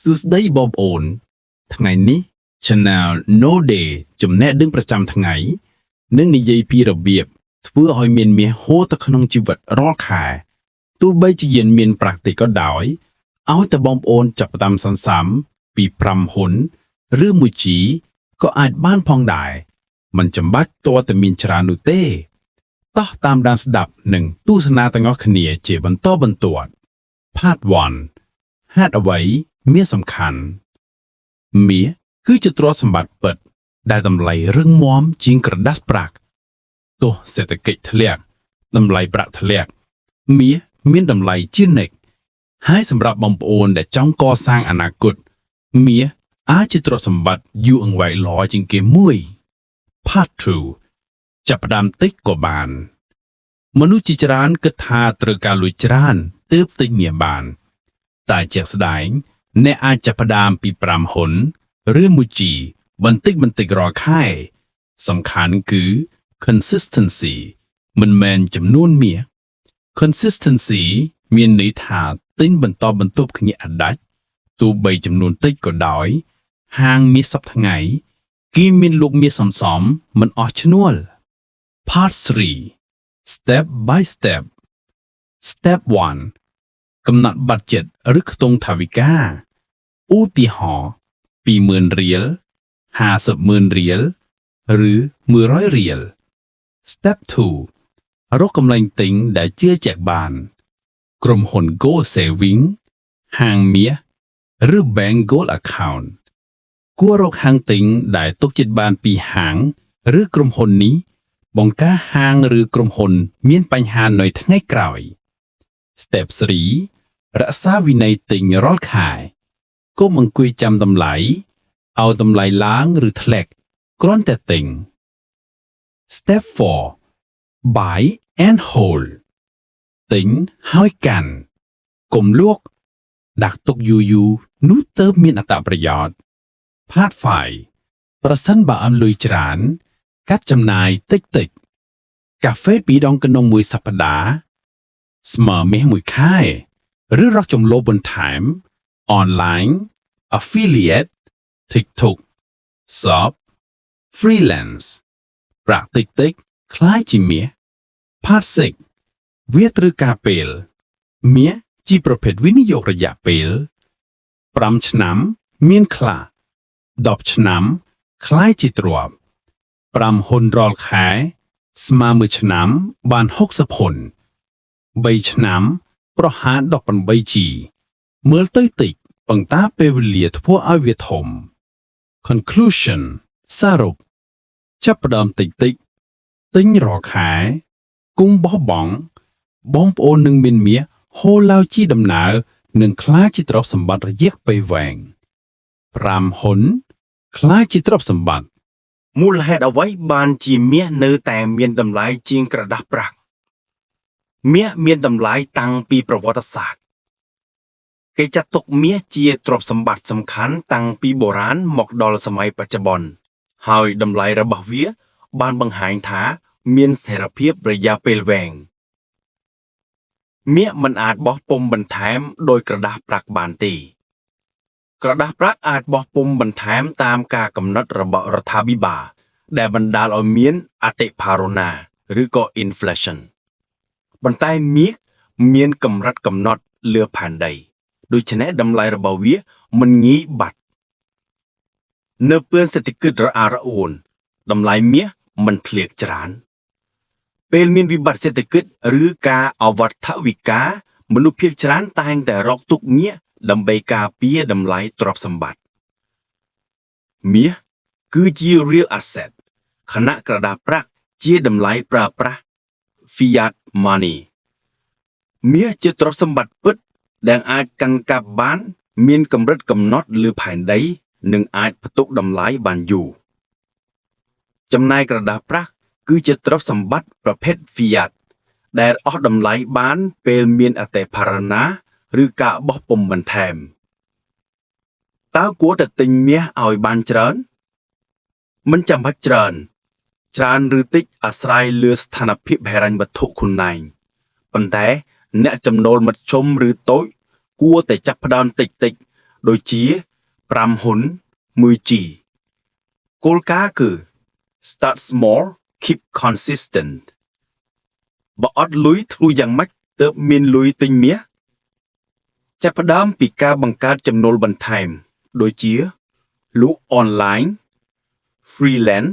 សួស្តីបងប្អូនថ្ងៃនេះ Channel No Day ចំណេះដឹងប្រចាំថ្ងៃនឹងនិយាយពីរបៀបធ្វើឲ្យមានមាសហូរទៅក្នុងជីវិតរាល់ខែទោះបីជាយើងមានប្រាក់តិចក៏ដោយឲ្យតែបងប្អូនចាប់ផ្ដើមសន្សំពី5ហ៊ុនឬ1ជីក៏អាចបានផងដែរមិនចាំបាច់តើតែមានច្រើននោះទេតោះតាមដានស្ដាប់និងទស្សនាទាំងអស់គ្នាជាបន្តបន្ទាប់ Part 1 ហេតុអ្វីមាសសំខាន់មាសគឺជាទ្រព្យសម្បត្តិពិតដែលតម្លៃរឹងមាំជាងក្រដាសប្រាក់ទោះសេដ្ឋកិច្ចធ្លាក់តម្លៃប្រាក់ធ្លាក់មាសមានតម្លៃជានិច្ចហើយសម្រាប់បងប្អូនដែលចង់កសាងអនាគតមាសអាចជាទ្រព្យសម្បត្តិយូរអង្វែងល្អជាងគេមួយ Part 2 ចាប់ផ្ដើមតិចក៏បានមនុស្សជាច្រើនគិតថាត្រូវការលុយច្រើនទើបទិញមាសបានតែជាក់ស្ដែងអ្នកអាចចាប់ផ្ដើមពី5ហ៊ុនឬ1ជីបន្តិចរាល់ខែសំខាន់គឺ consistency មិនមែនចំនួនមាស consistency មានន័យថាទិញបន្តបន្ទាប់គ្នាអដាច់ទោះបីចំនួនតិចក៏ដោយហាងមាសសប្តាហ៍ថ្ងៃគេមានលក់មាសសមមិនអស់ឈ្នួល Part 3 Step by Step Step 1កំណត់បាត់ចិត្តឬខ្ទង់ថវិកាឧទាហរណ៍ 20,000 រៀល 50,000 រៀល ឬ 100 រៀល Step 2រកកម្លែងទិញដែលជឿជាក់បានក្រុមហ៊ុន Gold Saving ហាងមាសឬ Bank Gold Account គួររកហាងទិញដែលទុកចិត្តបានពីហាងឬក្រុមហ៊ុននេះបង្ការហាងឬក្រុមហ៊ុនមានបញ្ហានៅថ្ងៃក្រោយ Step 3រក្សាវិន័យទិញរាល់ខែកុំអង្គុយចាំតម្លៃឲ្យតម្លៃឡើងឬធ្លាក់គ្រាន់តែទិញ Step 4 Buy and hold ទិញហើយកាន់កុំលក់ដាក់ទុកយូរនោះទើបមានអត្ថប្រយោជន៍ Part 5ប្រសិនបើអត់លុយច្រើនកាត់ចំណាយតិចកាហ្វេ2ដងក្នុងមួយសប្តាហ៍ស្មើមាសមួយខែឬរកចំលោះបន្ថែម online affiliate TikTok shop freelance ប្រាក់តិចคล้ายជាមាស Part 6វាត្រូវការពេលមាសជាប្រភេទវិនិយោគរយៈពេល5ឆ្នាំមានខ្លះ10ឆ្នាំคล้ายជាទ្រព្យ5ហ៊ុនរាល់ខែស្មើ1ឆ្នាំបាន60ហ៊ុន3ឆ្នាំប្រហែល18ជីមើលទៅតិចប៉ុន្តែពេលវេលាធ្វើឲ្យវាធំ Conclusion សរុបចាប់ផ្ដើមតិចទិញរាល់ខែគង់បោះបង់បងប្អូននឹងមានមាសហូរឡើងជាដំណើរនឹងក្លាយជាទ្រព្យសម្បត្តិរយៈពេលវែង5ហ៊ុនក្លាយជាទ្រព្យសម្បត្តិមូលហេតុអ្វីបានជាមាសនៅតែមានតម្លៃជាងក្រដាសប្រាក់មាសមានតម្លៃតាំងពីប្រវត្តិសាស្ត្រគេចាត់ទុកមាសជាទ្រព្យសម្បត្តិសំខាន់តាំងពីបុរាណមកដល់សម័យបច្ចុប្បន្នហើយតម្លៃរបស់វាបានបង្ហាញថាមានស្ថិរភាពរយៈពេលវែងមាសមិនអាចបោះពុម្ពបន្ថែមដោយក្រដាសប្រាក់បានទេក្រដាសប្រាក់អាចបោះពុម្ពបន្ថែមតាមការកំណត់របស់រដ្ឋាភិបាលដែលបណ្ដាលឲ្យមានអតិផារណាឬក៏ inflation ប៉ុន្តែមាសមានកម្រិតកំណត់លើផែនដីដូច្នេះតម្លៃរបស់វាមិនងាយបាត់នៅពេលសេដ្ឋកិច្ចរអាក់រអួលតម្លៃមាសមិនធ្លាក់ច្រើនពេលមានវិបត្តិសេដ្ឋកិច្ចឬការអវត្ថវិកាមនុស្សភាគច្រើនតែងតែរកទុកមាសដើម្បីការពារតម្លៃទ្រព្យសម្បត្តិមាសគឺជា real asset ខណៈក្រដាសប្រាក់ជាតម្លៃប្រើប្រាស់ fiat money មាសជាទ្រព្យសម្បត្តិពិតដែលអាចកាន់កាប់បានមានកម្រិតកំណត់លើផែនដីនិងអាចផ្ទុកតម្លៃបានយូរចំណែកក្រដាសប្រាក់គឺជាទ្រព្យសម្បត្តិប្រភេទ fiat ដែលអស់តម្លៃបានពេលមានអតិផរណាឬការបោះពុម្ពបន្ថែមតើគួរតែទិញមាសឲ្យបានច្រើនមិនចាំបាច់ច្រើនឬតិចអាស្រ័យលើស្ថានភាពហិរញ្ញវត្ថុខ្លួនឯងប៉ុន្តែអ្នកចំណូលមធ្យមឬតូចគួរតែចាប់ផ្ដើមតិច ដូចជា5ហ៊ុន 10G គោលការណ៍គឺ start small keep consistent បើអត់លុយធ្វើយ៉ាងម៉េចទើបមានលុយទិញមាសចាប់ផ្ដើមពីការបង្កើតចំណូលបន្ថែមដូចជាលក់ online freelance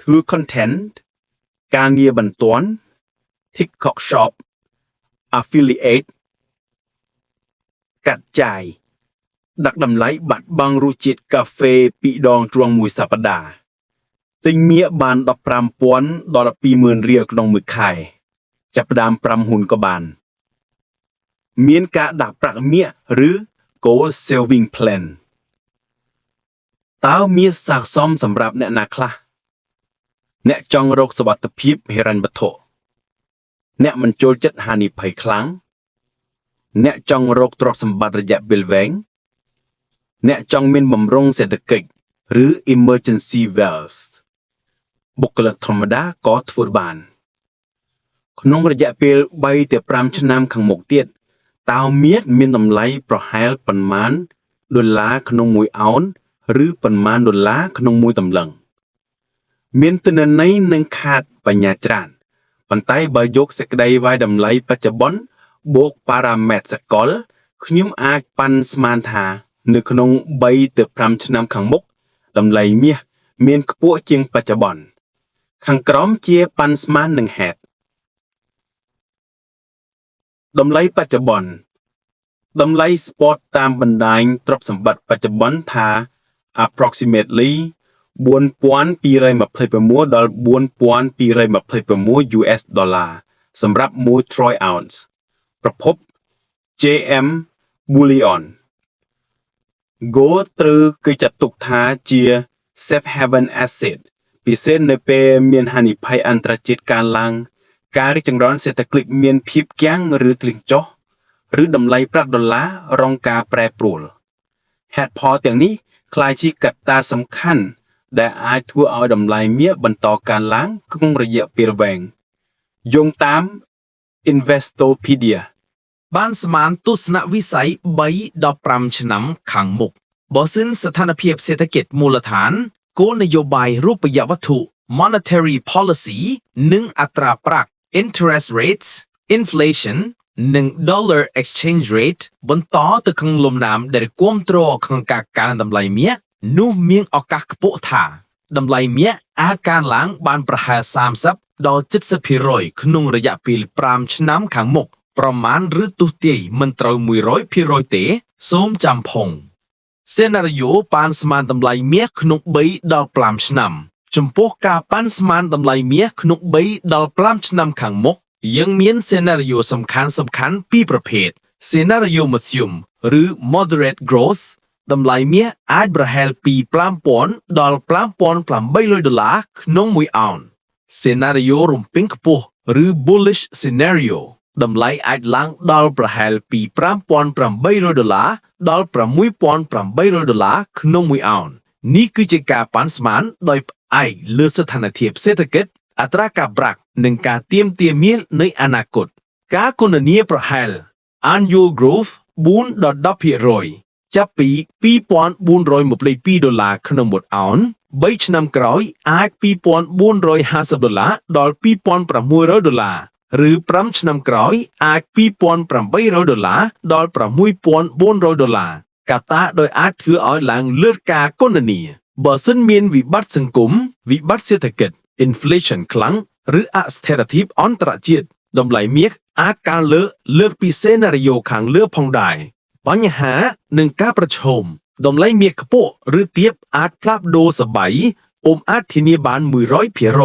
ធ្វើ content ការងារបន្ទាន់ TikTok shop affiliate កាត់ចាយដាក់តម្លៃបាត់បង់រសជាតិកាហ្វេ2ដងជ្រុងមួយសប្តាហ៍ទិញមាសបាន 15,000 ដល់ 20,000 រៀលក្នុងមួយខែចាប់ផ្ដើម5ហ៊ុនក៏បានមានការដាក់ប្រាក់មាសឬ goal saving plan តើមាសស័ក្តិសមសម្រាប់អ្នកណាខ្លះអ្នកចង់រកសុវត្ថិភាពហិរញ្ញវត្ថុអ្នកមិនចូលចិត្តហានិភ័យខ្លាំងអ្នកចង់រកទ្រព្យសម្បត្តិរយៈពេលវែងអ្នកចង់មានបម្រុងសេដ្ឋកិច្ចឬ emergency wealth បុគ្គលិកធម្មតាក៏ធ្វើបានក្នុងរយៈពេល3ទៅ5ឆ្នាំខាងមុខទៀតតើមាសមានតម្លៃប្រហែលប៉ុន្មានដុល្លារក្នុង1អោនឬប៉ុន្មានដុល្លារក្នុង1តម្លឹងមានទិន្នន័យនិងខាតបញ្ញាច្រើនប៉ុន្តែបើយកសេចក្តីវាយតម្លៃបច្ចុប្បន្នបូកប៉ារ៉ាម៉េត្រសកលខ្ញុំអាចប៉ាន់ស្មានថានៅក្នុង3ទៅ5ឆ្នាំខាងមុខតម្លៃមាសមានខ្ពស់ជាងបច្ចុប្បន្នខាងក្រោមជាប៉ាន់ស្មាននឹងហេតុតម្លៃបច្ចុប្បន្នតម្លៃស្ពតតាមបណ្ដាញទ្រព្យសម្បត្តិបច្ចុប្បន្នថា approximately 4,226 ដល់ 4,226 US ដុល្លារសម្រាប់1 troy ounce ប្រភព JM Bullion Gold ត្រូវគេចាត់ទុកថាជា safe haven asset ពិសេសនៅពេលមានហានិភ័យអន្តរជាតិកើនឡើងការរីកចម្រើនសេដ្ឋកិច្ចមានភាពគាំងឬធ្លៀងចុះឬតម្លៃប្រាក់ដុល្លាររងការប្រែប្រួលហេតុផលទាំងនេះក្លាយជាកត្តាសំខាន់ដែលអាចធ្វើឲ្យតម្លៃមាសបន្តកើនឡើងក្នុងរយៈពេលវែងយោងតាម Investopedia បានស្មានទស្សនវិស័យ3ដល់5ឆ្នាំខាងមុខបើសិនស្ថានភាពសេដ្ឋកិច្ចមូលដ្ឋានគោលនយោបាយរូបិយវត្ថុ monetary policy និងអត្រាប្រាក់ interest rates inflation និង dollar exchange rate បន្តទៅក្នុងលំដាប់ដែលគាំទ្រក្នុងការកើនតម្លៃមាសនោះមានឱកាសខ្ពស់ថាតម្លៃមាសអាចកើនឡើងបានប្រហែល30ដល់ 70% ក្នុងរយៈពេល5ឆ្នាំខាងមុខប្រមាណឬទស្សន៍ទាយមិនត្រូវ 100% ទេសូមចាំផងសេណារីយ៉ូប៉ាន់ស្មានតម្លៃមាសក្នុង3ដល់5ឆ្នាំចំពោះការប៉ាន់ស្មានតម្លៃមាសក្នុង3ដល់5ឆ្នាំខាងមុខយើងមានសេណារីយ៉ូសំខាន់ពីរប្រភេទសេណារីយ៉ូ Medium ឬ Moderate Growth តម្លៃមាសអាចប្រហែលពី 5,000 ដល់ 5,800 ដុល្លារក្នុង1អោនសេណារីយ៉ូរំពេញខ្ពស់ឬ Bullish Scenario តម្លៃអាចឡើងដល់ប្រហែលពី 5,800 ដុល្លារដល់ 6,800 ដុល្លារក្នុង1អោននេះគឺជាការប៉ាន់ស្មានដោយផ្អែកលើស្ថានភាពសេដ្ឋកិច្ចអត្រាការប្រាក់និងការទាមទារមាសនៃអនាគតការគណនាប្រហែល Annual Growth 4ដល់ 10% ចាប់ពី 2,422 ដុល្លារក្នុង1អោន3ឆ្នាំក្រោយអាច 2,450 ដុល្លារដល់ 2,600 ដុល្លារឬ5ឆ្នាំក្រោយអាច 2,800 ដុល្លារដល់ 6,400 ដុល្លារកត្តាដោយអាចធ្វើឲ្យឡើងលើសការគណនាបើសិនមានវិបត្តិសង្គមវិបត្តិសេដ្ឋកិច្ច inflation ខ្លាំងឬអស្ថិរភាពអន្តរជាតិតម្លៃមាសអាចកើនលើសពីសេណារីយ៉ូខាងលើផងដែរបញ្ហានិងការប្រឈមតម្លៃមាសខ្ពស់ឬទាបអាចផ្លាស់ប្ដូរសបាយអាចធានាបាន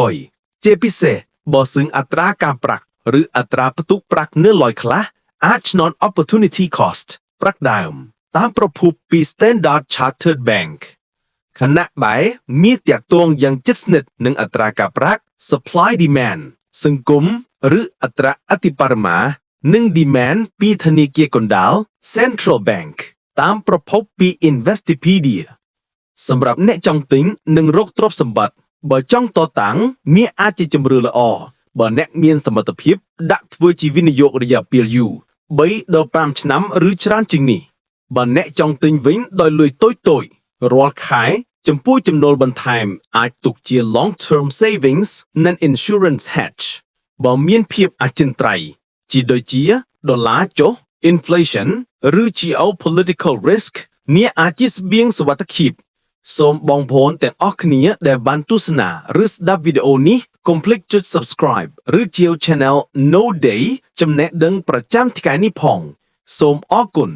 100% ជាពិសេសបើសិនអត្រាការប្រាក់ឬអត្រាផ្ទុកប្រាក់នៅឡើយខ្លះអាចឆ្លង opportunity cost ប្រាក់ដើមតាមប្រភពពី Standard Chartered Bank ខណៈបែបមានតាក់ទងយ៉ាងជិតស្និទ្ធនឹងអត្រាការប្រាក់ supply demand សង្គមឬអត្រាអតិបរមានិង demand ពីធនាគារកណ្ដាល Central Bank តាមប្រភពពី Investopedia សម្រាប់អ្នកចង់ទិញនិងរកទ្រព្យសម្បត្តិបើចង់តតាំងមាសអាចជាជម្រើសល្អបើអ្នកមានសមត្ថភាពដាក់ធ្វើជាវិនិយោគរយៈពេលយូរ3ដល់5ឆ្នាំឬច្រើនជាងនេះ បើអ្នកចង់ទិញវិញដោយលុយតូចៗរាល់ខែចំពោះចំណូលបន្ថែមអាចទុកជា long term savings និង insurance hedge បើមានភាពអចិន្ត្រៃយ៍ជាដូចជាដុល្លារចុះ inflation ឬ geopolitical risk អ្នកអាចជាស្បៀងសុវត្ថិភាពសូមបងប្អូនទាំងអស់គ្នាដែលបានទស្សនាឬស្ដាប់វីដេអូនេះកុំភ្លេចចុច subscribe ឬជាវ channel No Day ចំណេះដឹងប្រចាំថ្ងៃនេះផងសូមអរគុណ